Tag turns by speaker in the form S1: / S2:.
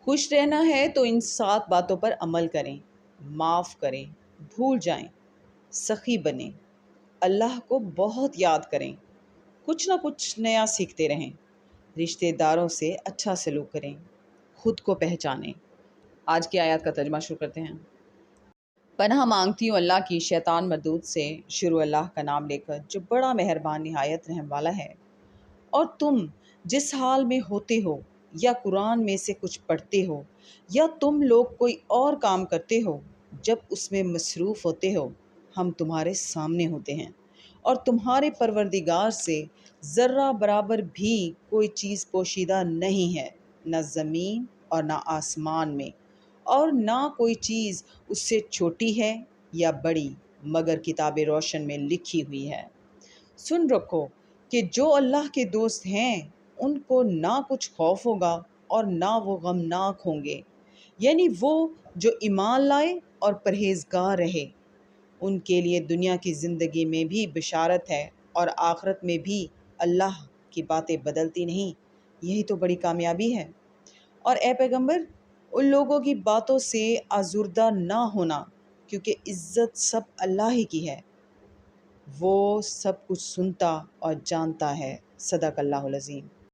S1: خوش رہنا ہے تو ان 7 باتوں پر عمل کریں، معاف کریں، بھول جائیں، سخی بنیں، اللہ کو بہت یاد کریں، کچھ نہ کچھ نیا سیکھتے رہیں، رشتہ داروں سے اچھا سلوک کریں، خود کو پہچانیں۔ آج کی آیات کا ترجمہ شروع کرتے ہیں۔ پناہ مانگتی ہوں اللہ کی شیطان مردود سے، شروع اللہ کا نام لے کر جو بڑا مہربان نہایت رحم والا ہے۔ اور تم جس حال میں ہوتے ہو یا قرآن میں سے کچھ پڑھتے ہو یا تم لوگ کوئی اور کام کرتے ہو، جب اس میں مصروف ہوتے ہو ہم تمہارے سامنے ہوتے ہیں، اور تمہارے پروردگار سے ذرہ برابر بھی کوئی چیز پوشیدہ نہیں ہے، نہ زمین اور نہ آسمان میں، اور نہ کوئی چیز اس سے چھوٹی ہے یا بڑی، مگر کتاب روشن میں لکھی ہوئی ہے۔ سن رکھو کہ جو اللہ کے دوست ہیں ان کو نہ کچھ خوف ہوگا اور نہ وہ غمناک ہوں گے، یعنی وہ جو ایمان لائے اور پرہیزگار رہے، ان کے لیے دنیا کی زندگی میں بھی بشارت ہے اور آخرت میں بھی اللہ کی باتیں بدلتی نہیں، یہی تو بڑی کامیابی ہے۔ اور اے پیغمبر، ان لوگوں کی باتوں سے آزردہ نہ ہونا، کیونکہ عزت سب اللہ ہی کی ہے، وہ سب کچھ سنتا اور جانتا ہے۔ صدق اللہ العظیم۔